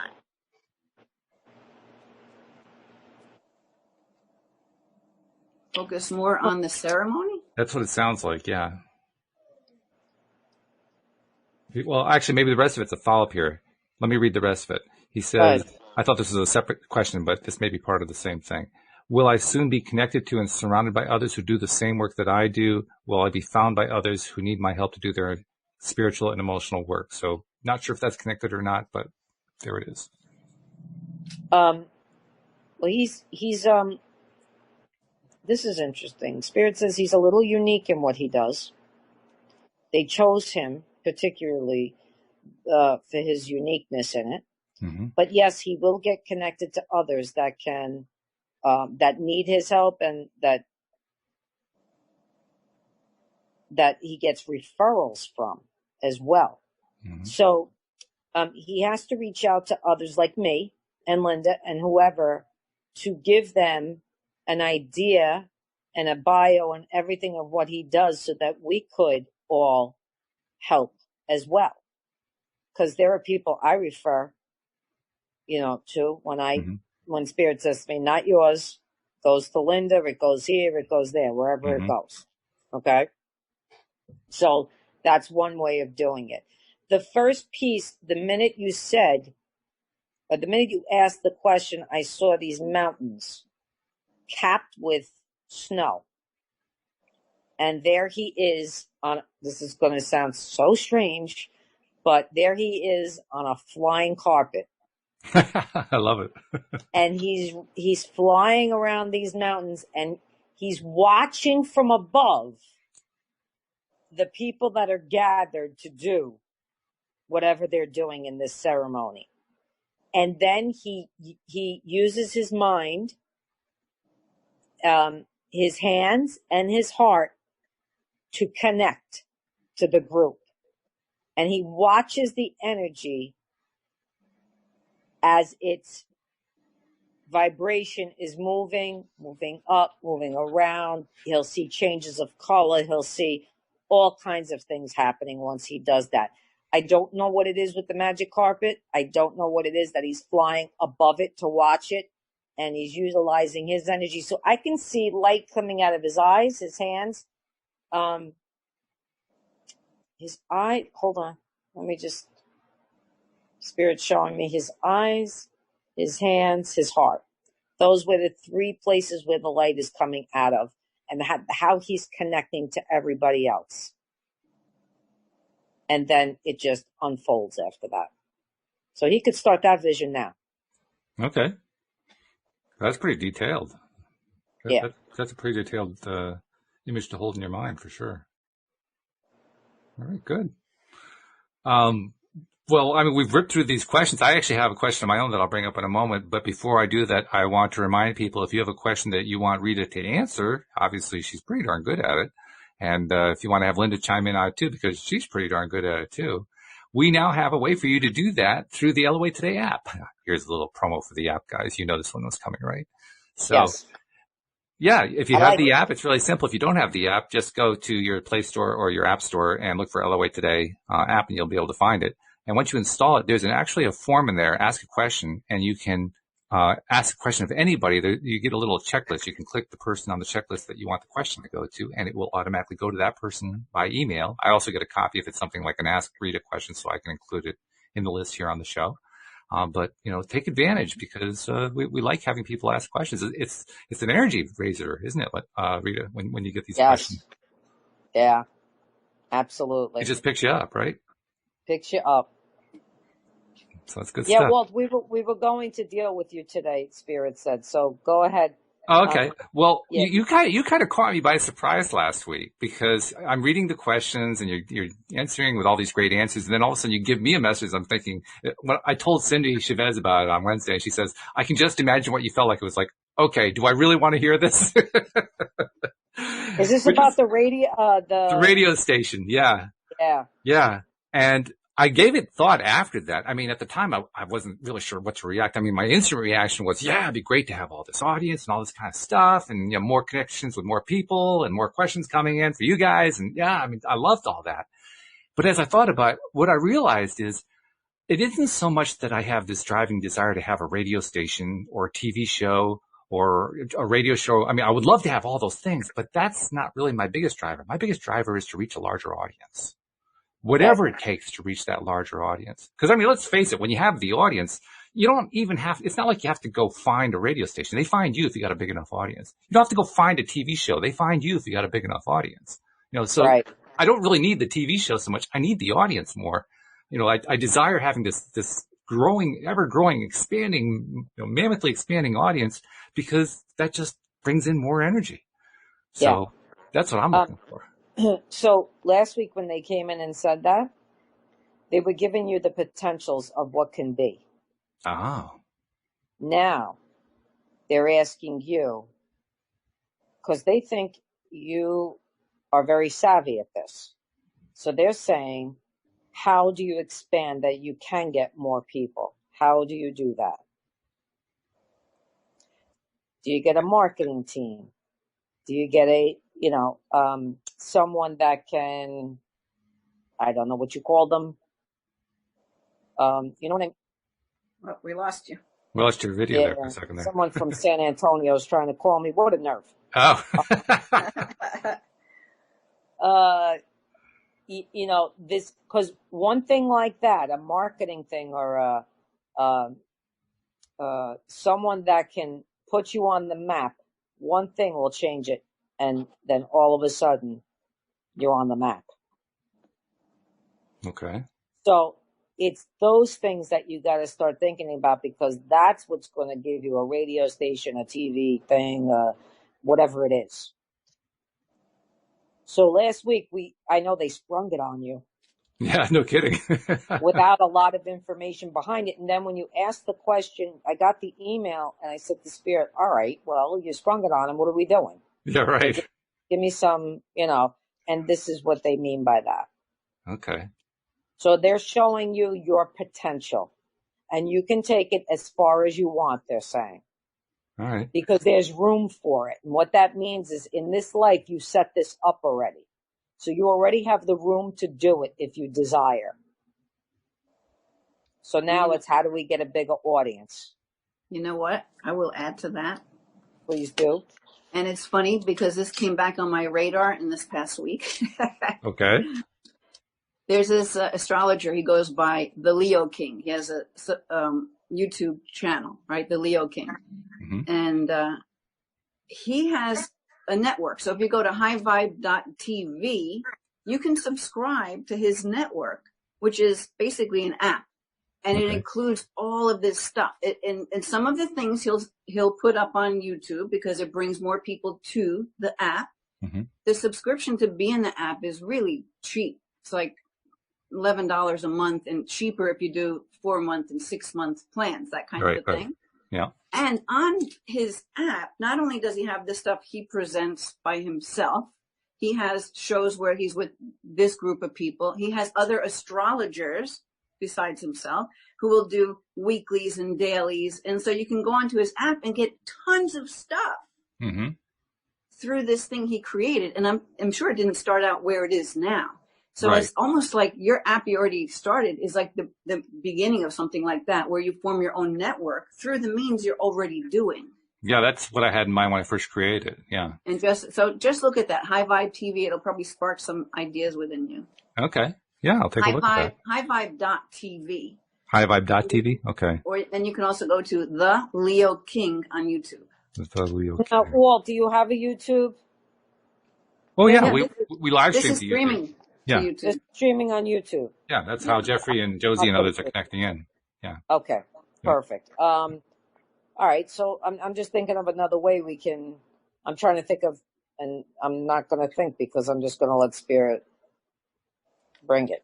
Focus more on the ceremony? That's what it sounds like, yeah. Well, actually, maybe the rest of it's a follow-up here. Let me read the rest of it. He says, I thought this was a separate question, but this may be part of the same thing. Will I soon be connected to and surrounded by others who do the same work that I do? Will I be found by others who need my help to do their spiritual and emotional work? So not sure if that's connected or not, but there it is. Well, he's this is interesting. Spirit says he's a little unique in what he does. They chose him particularly for his uniqueness in it. Mm-hmm. But yes, he will get connected to others that can, that need his help, and that he gets referrals from as well. Mm-hmm. So he has to reach out to others like me and Linda and whoever to give them an idea and a bio and everything of what he does, so that we could all help as well. Because there are people I refer, to when Spirit says to me, not yours, goes to Linda, it goes here, it goes there, wherever it goes. Okay? So that's one way of doing it. The first piece, the minute you asked the question, I saw these mountains capped with snow. And there he is this is going to sound so strange, but there he is on a flying carpet. I love it. And he's flying around these mountains, and he's watching from above the people that are gathered to do whatever they're doing in this ceremony. And then he uses his mind, his hands and his heart to connect to the group. And he watches the energy as its vibration is moving up, moving around. He'll see changes of color. He'll see all kinds of things happening once he does that. I don't know what it is with the magic carpet. I don't know what it is that he's flying above it to watch it. And he's utilizing his energy. So I can see light coming out of his eyes, his hands. His eye, hold on. Let me just, Spirit showing me his eyes, his hands, his heart. Those were the three places where the light is coming out of, and how he's connecting to everybody else. And then it just unfolds after that. So he could start that vision now. Okay. That's pretty detailed. That's a pretty detailed image to hold in your mind for sure. All right, good. Well, I mean, we've ripped through these questions. I actually have a question of my own that I'll bring up in a moment. But before I do that, I want to remind people, if you have a question that you want Rita to answer, obviously she's pretty darn good at it. And if you want to have Linda chime in on it too, because she's pretty darn good at it too, we now have a way for you to do that through the LOA Today app. Here's a little promo for the app, guys. You know this one was coming, right? So, yes. Yeah, if you I have like the it. app, it's really simple. If you don't have the app, just go to your Play Store or your App Store and look for LOA Today app, and you'll be able to find it. And once you install it, there's actually a form in there. Ask a question, and you can ask a question of anybody. You get a little checklist. You can click the person on the checklist that you want the question to go to, and it will automatically go to that person by email. I also get a copy if it's something like an Ask Rita question, so I can include it in the list here on the show. But take advantage because we like having people ask questions. It's an energy raiser, isn't it, Rita? When you get these questions, Yeah, absolutely. it just picks you up, right? Picks you up. So that's good Yeah, stuff. Walt, we were going to deal with you today, Spirit said. So go ahead. Oh, okay. Well, yeah. you kind of caught me by surprise last week because I'm reading the questions and you're answering with all these great answers, and then all of a sudden you give me a message. I'm thinking, when I told Cindy Chavez about it on Wednesday, and she says, "I can just imagine what you felt like." It was like, okay, do I really want to hear this? Is this about the radio? The radio station? Yeah. Yeah. And I gave it thought after that. I mean, at the time, I wasn't really sure what to react. I mean, my instant reaction was, yeah, it'd be great to have all this audience and all this kind of stuff and, more connections with more people and more questions coming in for you guys. And yeah, I mean, I loved all that. But as I thought about it, what I realized is it isn't so much that I have this driving desire to have a radio station or a TV show or a radio show. I mean, I would love to have all those things, but that's not really my biggest driver. My biggest driver is to reach a larger audience. Whatever it takes to reach that larger audience. Because, I mean, let's face it, when you have the audience, you don't even it's not like you have to go find a radio station. They find you if you got a big enough audience. You don't have to go find a TV show. They find you if you got a big enough audience. So right. I don't really need the TV show so much. I need the audience more. I desire having this growing, ever growing, expanding, mammothly expanding audience because that just brings in more energy. So that's what I'm looking for. So last week when they came in and said that, they were giving you the potentials of what can be. Oh. Now they're asking you, because they think you are very savvy at this. So they're saying, how do you expand that you can get more people? How do you do that? Do you get a marketing team? Do you get someone that can, I don't know what you call them. You know what I mean? Well, we lost you. We lost your video there for a second there. Someone from San Antonio is trying to call me. What a nerve. Oh. This, because one thing like that, a marketing thing or someone that can put you on the map, one thing will change it. And then all of a sudden, you're on the map. Okay. So it's those things that you got to start thinking about because that's what's going to give you a radio station, a TV thing, whatever it is. So last week, I know they sprung it on you. Yeah, no kidding. Without a lot of information behind it. And then when you asked the question, I got the email and I said to Spirit, all right, well, you sprung it on him. What are we doing? Yeah, right. Give me some, and this is what they mean by that. Okay. So they're showing you your potential and you can take it as far as you want, they're saying. All right. Because there's room for it. And what that means is in this life, you set this up already. So you already have the room to do it if you desire. So now it's how do we get a bigger audience? You know what? I will add to that. Please do. And it's funny because this came back on my radar in this past week. Okay. There's this astrologer. He goes by the Leo King. He has a YouTube channel, right? The Leo King. Mm-hmm. And he has a network. So if you go to highvibe.tv, you can subscribe to his network, which is basically an app. And it includes all of this stuff. And some of the things he'll put up on YouTube because it brings more people to the app. Mm-hmm. The subscription to be in the app is really cheap. It's like $11 a month and cheaper if you do 4-month and 6-month plans, that kind of a thing. Yeah. And on his app, not only does he have the stuff he presents by himself, he has shows where he's with this group of people. He has other astrologers besides himself who will do weeklies and dailies. And so you can go onto his app and get tons of stuff. Mm-hmm. through this thing he created. And I'm sure it didn't start out where it is now. So Right. it's almost like your app you already started is like the beginning of something like that, where you form your own network through the means you're already doing. Yeah, that's what I had in mind when I first created. Yeah. And just look at that High Vibe TV. It'll probably spark some ideas within you. Okay. Yeah, I'll take a look at that. Highvibe.tv. Highvibe.tv. Okay. Or then you can also go to The Leo King on YouTube. Now, Walt, do you have a YouTube? Oh yeah, Yeah, we live This stream is to YouTube. streaming Yeah. to YouTube. It's streaming on YouTube. Yeah, that's how Jeffrey and Josie and others are connecting in. Yeah. Okay, perfect. All right, so I'm just thinking of another way we can. I'm trying to think of, and I'm not going to think because I'm just going to let Spirit bring it.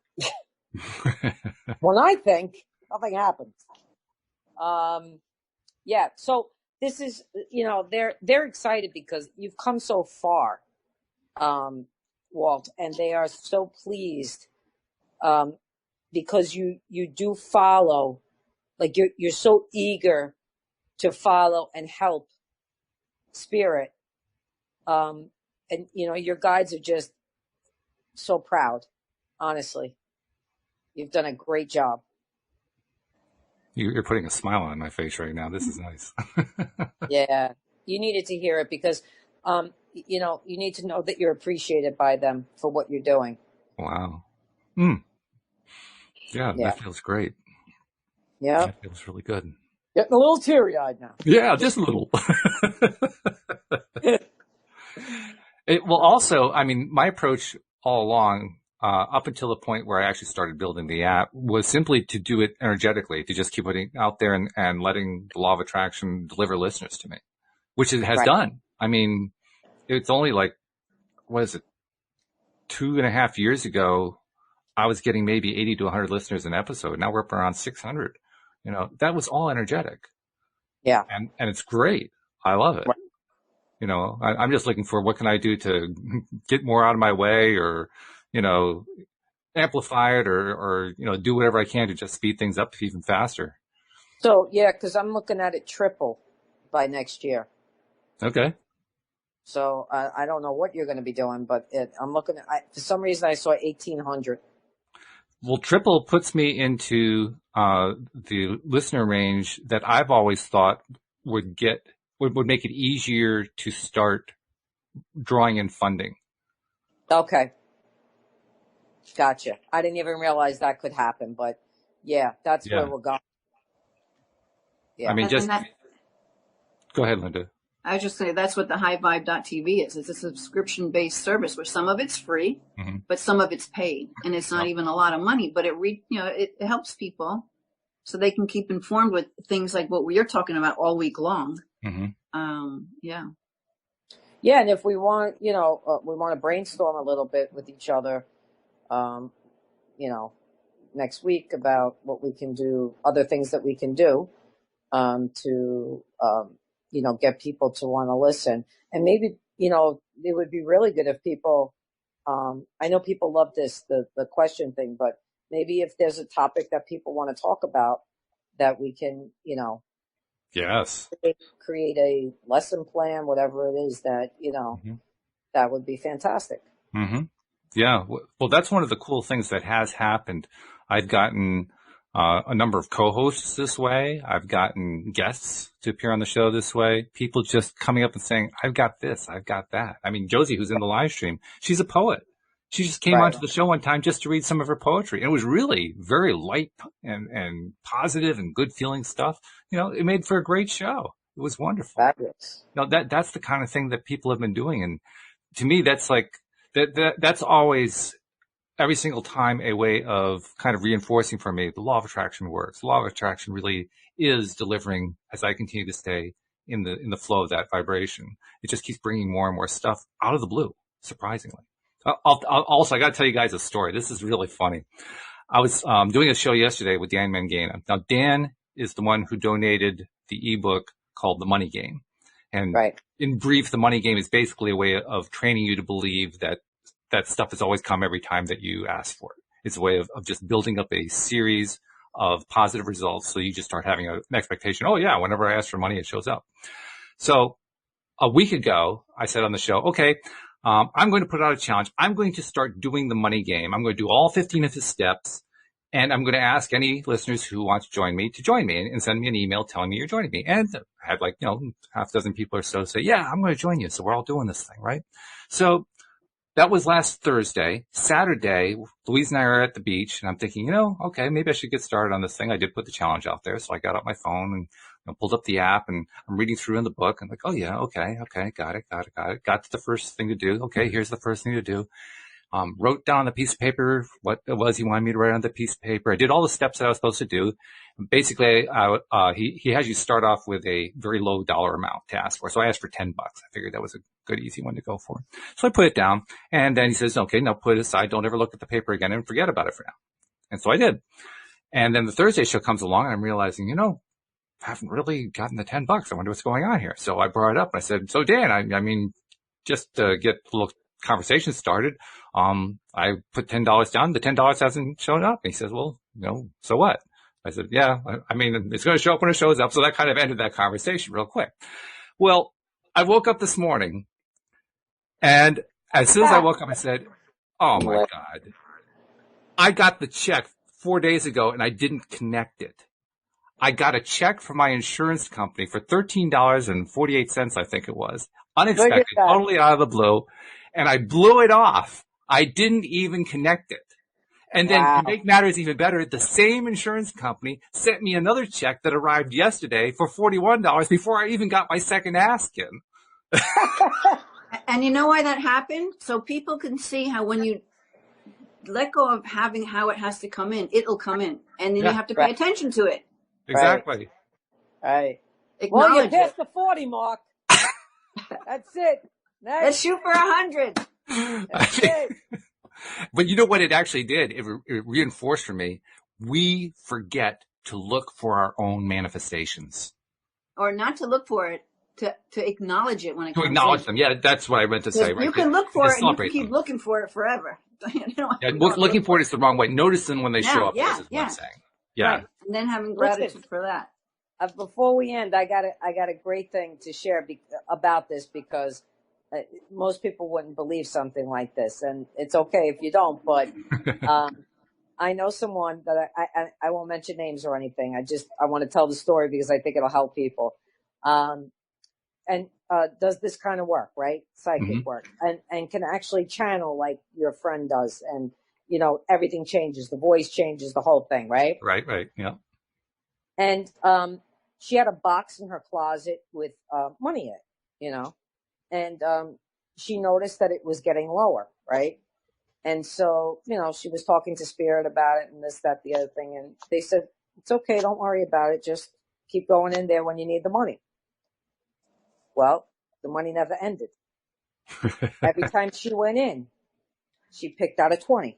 When I think, nothing happens. Yeah. So this is, they're excited because you've come so far, Walt, and they are so pleased, because you do follow, like you're so eager to follow and help Spirit. And your guides are just so proud, honestly. You've done a great job. You're putting a smile on my face right now. This is nice. Yeah, you needed to hear it because, you need to know that you're appreciated by them for what you're doing. Wow. Yeah, Yeah. that feels great. Yeah. That feels really good. Getting a little teary-eyed now. Yeah, just a little. Well, also, I mean, my approach all along, up until the point where I actually started building the app, was simply to do it energetically, to just keep putting it out there and letting the law of attraction deliver listeners to me, which it has done. I mean, it's only like, what is it, 2.5 years ago, I was getting maybe 80 to 100 listeners an episode. Now we're up around 600. That was all energetic. Yeah. And it's great. I love it. Right. I'm just looking for what can I do to get more out of my way or, amplify it or, do whatever I can to just speed things up even faster. So, yeah, because I'm looking at it triple by next year. Okay. So I don't know what you're going to be doing, but I'm looking at, for some reason I saw 1,800. Well, triple puts me into the listener range that I've always thought would make it easier to start drawing in funding. Okay. Gotcha. I didn't even realize that could happen, but yeah, that's where we're going. Yeah. I mean, And go ahead, Linda. I was just saying that's what the highvibe.tv is. It's a subscription-based service where some of it's free, but some of it's paid, and it's not even a lot of money. But it helps people so they can keep informed with things like what we're talking about all week long. Yeah. Yeah, and if we want, we want to brainstorm a little bit with each other, next week about what we can do, other things that we can do, to get people to want to listen. And maybe, it would be really good if people, I know people love the question thing, but maybe if there's a topic that people want to talk about that we can, Yes. create a lesson plan, whatever it is that, that would be fantastic. Yeah. Well, that's one of the cool things that has happened. I've gotten a number of co-hosts this way. I've gotten guests to appear on the show this way. People just coming up and saying, I've got this, I've got that. I mean, Josie, who's in the live stream, she's a poet. She just came onto the show one time just to read some of her poetry. And it was really very light and positive and good feeling stuff. It made for a great show. It was wonderful. Fabulous. That's the kind of thing that people have been doing. And to me, that's like, that's always every single time a way of kind of reinforcing for me the law of attraction works. The law of attraction really is delivering as I continue to stay in the flow of that vibration. It just keeps bringing more and more stuff out of the blue, surprisingly. Also, I got to tell you guys a story. This is really funny. I was doing a show yesterday with Dan Mangana. Now, Dan is the one who donated the ebook called The Money Game. And in brief, The Money Game is basically a way of training you to believe that stuff has always come every time that you ask for it. It's a way of just building up a series of positive results. So you just start having an expectation. Oh, yeah, whenever I ask for money, it shows up. So a week ago, I said on the show, okay, I'm going to put out a challenge. I'm going to start doing the money game. I'm going to do all 15 of the steps. And I'm going to ask any listeners who want to join me and send me an email telling me you're joining me. And I had half a dozen people or so say, yeah, I'm going to join you. So we're all doing this thing, right? So that was last Thursday. Saturday, Louise and I are at the beach and I'm thinking, okay, maybe I should get started on this thing. I did put the challenge out there. So I got out my phone and pulled up the app and I'm reading through in the book and like, oh yeah, okay. Got it. Got to the first thing to do. Okay. Here's the first thing to do. Wrote down on the piece of paper what it was he wanted me to write on the piece of paper. I did all the steps that I was supposed to do. Basically, he has you start off with a very low dollar amount to ask for. So I asked for $10. I figured that was a good, easy one to go for. So I put it down and then he says, okay, now put it aside. Don't ever look at the paper again and forget about it for now. And so I did. And then the Thursday show comes along and I'm realizing, I haven't really gotten the $10. I wonder what's going on here. So I brought it up and I said, so Dan, I mean, just to get a little conversation started, I put $10 down. The $10 hasn't shown up. And he says, well, so what? I said, yeah, I mean, it's going to show up when it shows up. So that kind of ended that conversation real quick. Well, I woke up this morning and as soon as I woke up, I said, oh my God, I got the check 4 days ago and I didn't connect it. I got a check from my insurance company for $13.48, I think it was. Unexpected, totally out of the blue. And I blew it off. I didn't even connect it. And then to make matters even better, the same insurance company sent me another check that arrived yesterday for $41 before I even got my second ask in. And you know why that happened? So people can see how when you let go of having how it has to come in, it'll come in. And then you have to pay attention to it. Exactly. Right. Acknowledge well, you passed it. the 40 mark. That's it. Let's shoot for 100. That's it. But you know what it actually did? It reinforced for me. We forget to look for our own manifestations. Or not to look for it, to acknowledge it when it comes in. To acknowledge them. Yeah, that's what I meant to say. Right? You can look for it and you can keep them. looking for it forever. Looking for it is the wrong way. Notice them when they show up. Is what I'm saying. Yeah. Right. And then having gratitude for that. Before we end, I got a great thing to share about this because most people wouldn't believe something like this, and it's okay if you don't. But I know someone that I won't mention names or anything. I want to tell the story because I think it'll help people. And does this kind of work, right? Psychic work, and can actually channel like your friend does, and everything changes, the voice changes, the whole thing, right? Right, yeah. And she had a box in her closet with money in it, and she noticed that it was getting lower, right? And so, she was talking to Spirit about it and this, that, the other thing, and they said, it's okay, don't worry about it, just keep going in there when you need the money. Well, the money never ended. Every time she went in, she picked out a 20.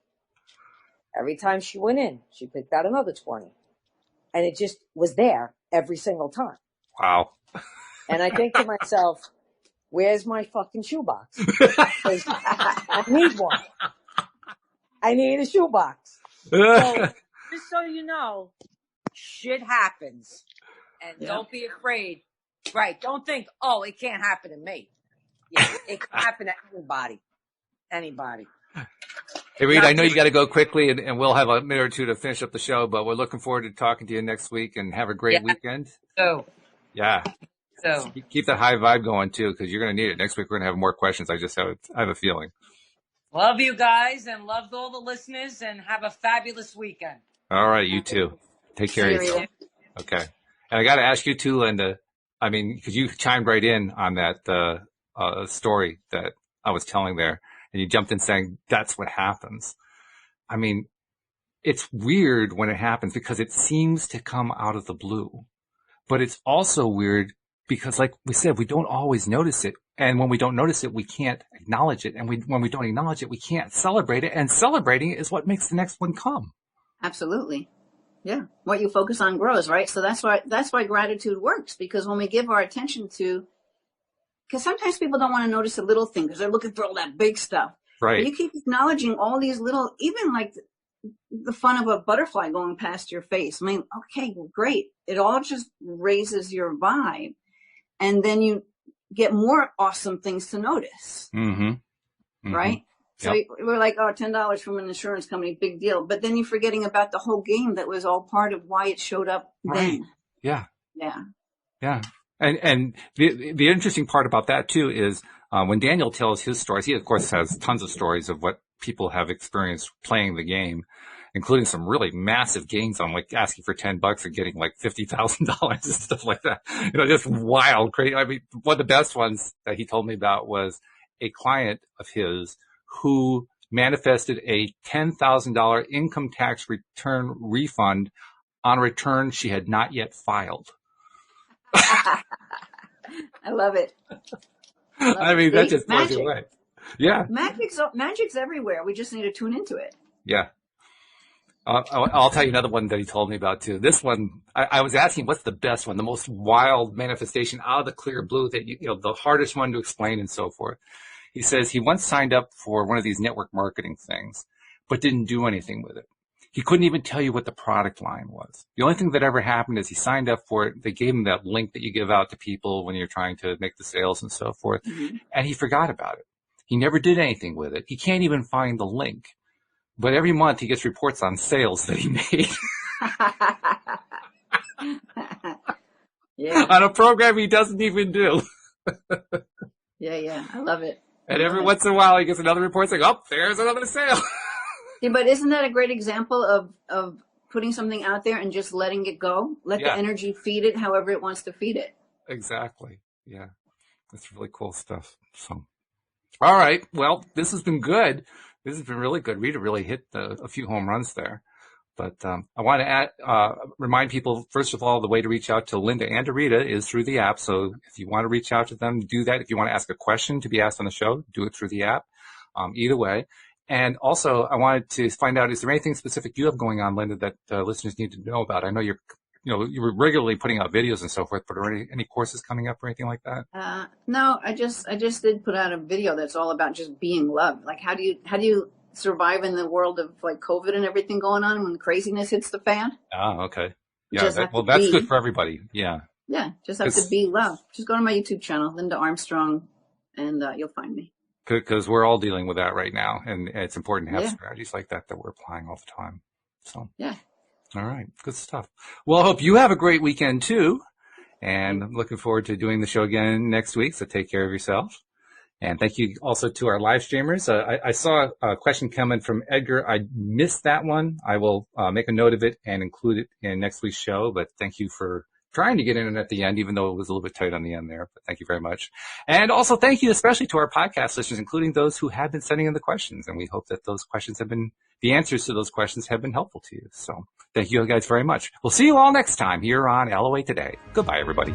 Every time she went in, she picked out another 20. And it just was there every single time. Wow. And I think to myself, where's my fucking shoebox? 'Cause I need one. I need a shoebox. So, just so you know, shit happens. And don't be afraid. Right. Don't think, oh, it can't happen to me. Yeah, it can happen to anybody. Anybody. Hey, Reed, I know you got to go quickly, and we'll have a minute or two to finish up the show, but we're looking forward to talking to you next week, and have a great weekend. So. Keep that high vibe going, too, because you're going to need it. Next week, we're going to have more questions. I have a feeling. Love you guys, and love all the listeners, and have a fabulous weekend. All right, you too. Take care of yourself. Okay. And I got to ask you, too, Linda, I mean, because you chimed right in on that story that I was telling there. And you jumped in saying, that's what happens. I mean, it's weird when it happens because it seems to come out of the blue. But it's also weird because, like we said, we don't always notice it. And when we don't notice it, we can't acknowledge it. And when we don't acknowledge it, we can't celebrate it. And celebrating it is what makes the next one come. Absolutely. Yeah. What you focus on grows, right? So that's why gratitude works, because when we give our attention to, because sometimes people don't want to notice a little thing because they're looking for all that big stuff. Right. But you keep acknowledging all these little, even like the fun of a butterfly going past your face. I mean, okay, well, great. It all just raises your vibe. And then you get more awesome things to notice. Mm-hmm. Mm-hmm. Right? So Yep. we're like, oh, $10 from an insurance company, big deal. But then you're forgetting about the whole game that was all part of why it showed up Right. then. Yeah. Yeah. Yeah. And the interesting part about that too is when Daniel tells his stories, he of course has tons of stories of what people have experienced playing the game, including some really massive gains on like asking for $10 and getting like $50,000 and stuff like that. Just wild, crazy. I mean, one of the best ones that he told me about was a client of his who manifested a $10,000 income tax return refund on a return she had not yet filed. I love it. I mean, that just blows you away. Yeah. Magic's everywhere. We just need to tune into it. Yeah. I'll tell you another one that he told me about too. This one, I was asking what's the best one, the most wild manifestation out of the clear blue that the hardest one to explain and so forth. He says he once signed up for one of these network marketing things, but didn't do anything with it. He couldn't even tell you what the product line was. The only thing that ever happened is he signed up for it. They gave him that link that you give out to people when you're trying to make the sales and so forth. Mm-hmm. And he forgot about it. He never did anything with it. He can't even find the link. But every month he gets reports on sales that he made. Yeah. On a program he doesn't even do. Yeah. I love it. And every once in a while he gets another report saying, oh, there's another sale. Yeah, but isn't that a great example of putting something out there and just letting it go? Let the energy feed it however it wants to feed it. Exactly. Yeah. That's really cool stuff. So, all right. Well, this has been good. This has been really good. Rita really hit a few home runs there. But I want to remind people, first of all, the way to reach out to Linda and to Rita is through the app. So if you want to reach out to them, do that. If you want to ask a question to be asked on the show, do it through the app. Either way. And also, I wanted to find out, is there anything specific you have going on, Linda, that listeners need to know about? I know you're regularly putting out videos and so forth, but are any courses coming up or anything like that? No, I just did put out a video that's all about just being loved. Like, how do you survive in the world of like COVID and everything going on when craziness hits the fan? Okay. Yeah. That's good for everybody. Yeah. Yeah. Just have to be loved. Just go to my YouTube channel, Linda Armstrong, and you'll find me. Because we're all dealing with that right now, and it's important to have strategies like that we're applying all the time. So yeah. All right, good stuff. Well, I hope you have a great weekend too, and I'm looking forward to doing the show again next week. So take care of yourself, and thank you also to our live streamers. I saw a question coming from Edgar. I missed that one. I will make a note of it and include it in next week's show. But thank you for trying to get in at the end, even though it was a little bit tight on the end there. But thank you very much. And also thank you especially to our podcast listeners, including those who have been sending in the questions. And we hope that those questions the answers to those questions have been helpful to you. So thank you guys very much. We'll see you all next time here on LOA Today. Goodbye, everybody.